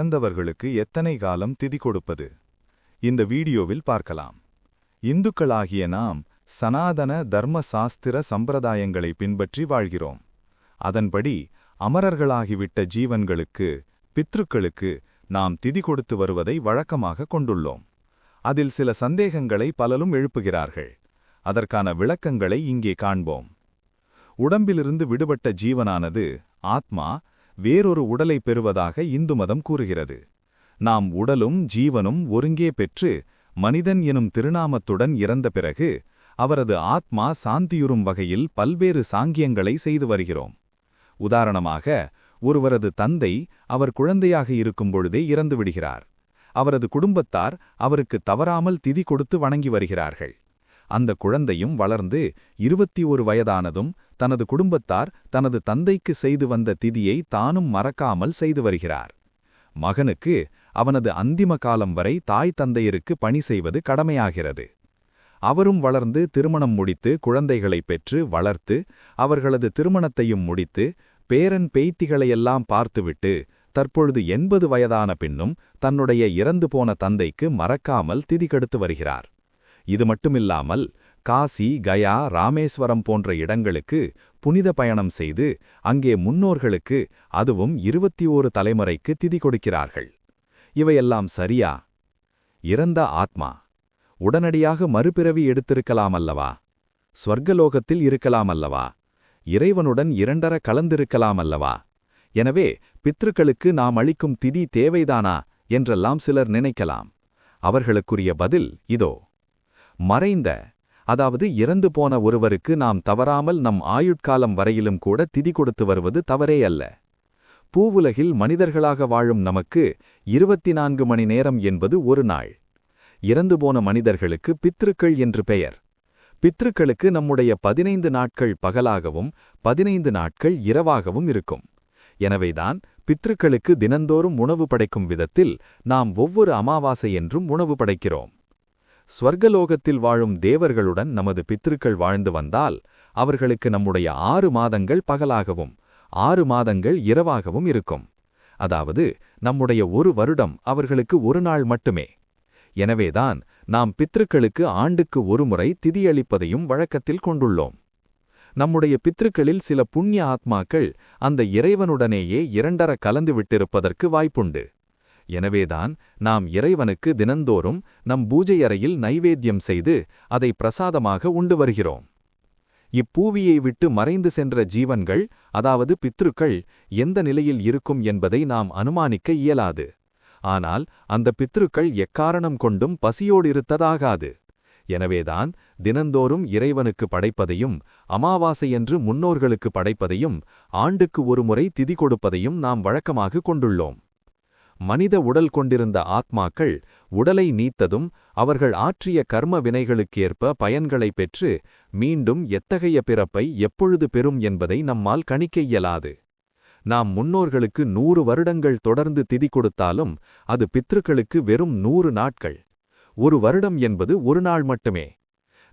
இறந்தவர்களுக்கு எத்தனை காலம் திதி கொடுப்பது? இந்த வீடியோவில் பார்க்கலாம். இந்துக்களாகிய நாம் சனாதன தர்ம சாஸ்திர சம்பிரதாயங்களை பின்பற்றி வாழ்கிறோம். அதன்படி அமரர்களாகிவிட்ட ஜீவன்களுக்கு, பித்ருக்களுக்கு நாம் திதி கொடுத்து வருவதை வழக்கமாக கொண்டுள்ளோம். அதில் சில சந்தேகங்களை பலரும் எழுப்புகிறார்கள். அதற்கான விளக்கங்களை இங்கே காண்போம். உடம்பிலிருந்து விடுபட்ட ஜீவனானது, ஆத்மா, வேறொரு உடலை பெறுவதாக இந்து மதம் கூறுகிறது. நாம் உடலும் ஜீவனும் ஒருங்கே பெற்று மனிதன் எனும் திருநாமத்துடன் இறந்த பிறகு அவரது ஆத்மா சாந்தியுறும் வகையில் பல்வேறு சாங்கியங்களை செய்து வருகிறோம். உதாரணமாக, ஒருவரது தந்தை அவர் குழந்தையாக இருக்கும் பொழுதே இறந்து விடுகிறார். அவரது குடும்பத்தார் அவருக்கு தவறாமல் திதி கொடுத்து வணங்கி வருகிறார்கள். அந்த குழந்தையும் வளர்ந்து 21 வயதானதும் தனது குடும்பத்தார் தனது தந்தைக்கு செய்து வந்த திதியை தானும் மறக்காமல் செய்து வருகிறார். மகனுக்கு அவனது அந்திம காலம் வரை தாய் தந்தையருக்கு பணி செய்வது கடமையாகிறது. அவரும் வளர்ந்து திருமணம் முடித்து குழந்தைகளை பெற்று வளர்த்து அவர்களது திருமணத்தையும் முடித்து பேரன் பேத்திகளையெல்லாம் பார்த்துவிட்டு தற்பொழுது 80 வயதான பின்னும் தன்னுடைய இறந்து போன தந்தைக்கு மறக்காமல் திதி கெடுத்து வருகிறார். இது மட்டுமில்லாமல் காசி, கயா, ராமேஸ்வரம் போன்ற இடங்களுக்கு புனித பயணம் செய்து அங்கே முன்னோர்களுக்கு, அதுவும் 21 தலைமுறைக்கு திதி கொடுக்கிறார்கள். இவையெல்லாம் சரியா? இறந்த ஆத்மா உடனடியாக மறுபிறவி எடுத்திருக்கலாமல்லவா? ஸ்வர்கலோகத்தில் இருக்கலாமல்லவா? இறைவனுடன் இரண்டர கலந்திருக்கலாமல்லவா? எனவே பித்ருக்களுக்கு நாம் அளிக்கும் திதி தேவைதானா என்றெல்லாம் சிலர் நினைக்கலாம். அவர்களுக்குரிய பதில் இதோ. மறைந்த, அதாவது இறந்து போன ஒருவருக்கு நாம் தவறாமல் நம் ஆயுட்காலம் வரையிலும் கூட திதி கொடுத்து வருவது தவறே அல்ல. பூவுலகில் மனிதர்களாக வாழும் நமக்கு 24 மணி நேரம் என்பது ஒரு நாள். இறந்து போன மனிதர்களுக்கு பித்ருக்கள் என்று பெயர். பித்ருக்களுக்கு நம்முடைய 15 நாட்கள் பகலாகவும் 15 நாட்கள் இரவாகவும் இருக்கும். எனவேதான் பித்ருக்களுக்கு தினந்தோறும் உணவு படைக்கும் விதத்தில் நாம் ஒவ்வொரு அமாவாசை என்றும் உணவு படைக்கிறோம். ஸ்வர்கலோகத்தில் வாழும் தேவர்களுடன் நமது பித்ருக்கள் வாழ்ந்து வந்தால் அவர்களுக்கு நம்முடைய 6 மாதங்கள் பகலாகவும் 6 மாதங்கள் இரவாகவும் இருக்கும். அதாவது நம்முடைய ஒரு வருடம் அவர்களுக்கு ஒரு நாள் மட்டுமே. எனவேதான் நாம் பித்ருக்களுக்கு ஆண்டுக்கு ஒரு முறை திதியளிப்பதையும் வழக்கத்தில் கொண்டுள்ளோம். நம்முடைய பித்ருக்களில் சில புண்ணிய ஆத்மாக்கள் அந்த இறைவனுடனேயே இரண்டர கலந்து விட்டிருப்பதற்கு வாய்ப்புண்டு. எனவேதான் நாம் இறைவனுக்கு தினந்தோறும் நம் பூஜை அறையில் நைவேத்தியம் செய்து அதை பிரசாதமாக உண்டு வருகிறோம். இப்பூவியை விட்டு மறைந்து சென்ற ஜீவன்கள், அதாவது பித்ருக்கள், எந்த நிலையில் இருக்கும் என்பதை நாம் அனுமானிக்க இயலாது. ஆனால் அந்த பித்ருக்கள் எக்காரணம் கொண்டும் பசியோடு இருத்ததாகாது. எனவேதான் தினந்தோறும் இறைவனுக்கு படைப்பதையும் அமாவாசையன்று முன்னோர்களுக்கு படைப்பதையும் ஆண்டுக்கு ஒரு முறை திதி கொடுப்பதையும் நாம் வழக்கமாக கொண்டுள்ளோம். மனித உடல் கொண்டிருந்த ஆத்மாக்கள் உடலை நீத்ததும் அவர்கள் ஆற்றிய கர்ம வினைகளுக்கேற்ப பயன்களை பெற்று மீண்டும் எத்தகைய பிறப்பை எப்பொழுது பெறும் என்பதை நம்மால் கணிக்க இயலாது. நாம் முன்னோர்களுக்கு 100 வருடங்கள் தொடர்ந்து திதி கொடுத்தாலும் அது பித்ருக்களுக்கு வெறும் 100 நாட்கள். ஒரு வருடம் என்பது ஒரு நாள் மட்டுமே.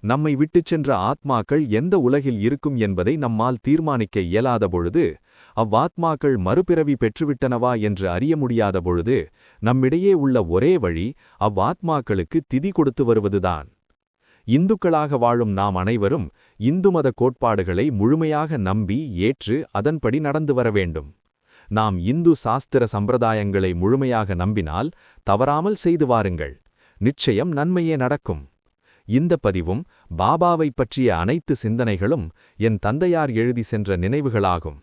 நம்மை விட்டுச் சென்ற ஆத்மாக்கள் எந்த உலகில் இருக்கும் என்பதை நம்மால் தீர்மானிக்க இயலாத பொழுது, அவ்வாத்மாக்கள் மறுபிறவி பெற்றுவிட்டனவா என்று அறிய முடியாத பொழுது, நம்மிடையே உள்ள ஒரே வழி அவ்வாத்மாக்களுக்கு திதி கொடுத்து வருவதுதான். இந்துக்களாக வாழும் நாம் அனைவரும் இந்து மத கோட்பாடுகளை முழுமையாக நம்பி ஏற்று அதன்படி நடந்து வர வேண்டும். நாம் இந்து சாஸ்திர சம்பிரதாயங்களை முழுமையாக நம்பினால் தவறாமல் செய்து வாருங்கள். நிச்சயம் நன்மையே நடக்கும். இந்த பதிவும் பாபாவைப் பற்றிய அனைத்து சிந்தனைகளும் என் தந்தையார் எழுதி சென்ற நினைவுகளாகும்.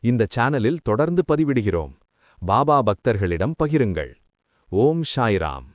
இந்த சேனலில் தொடர்ந்து பதிவிடுகிறோம். பாபா பக்தர்களிடம் பகிருங்கள். ஓம் சாய்ராம்.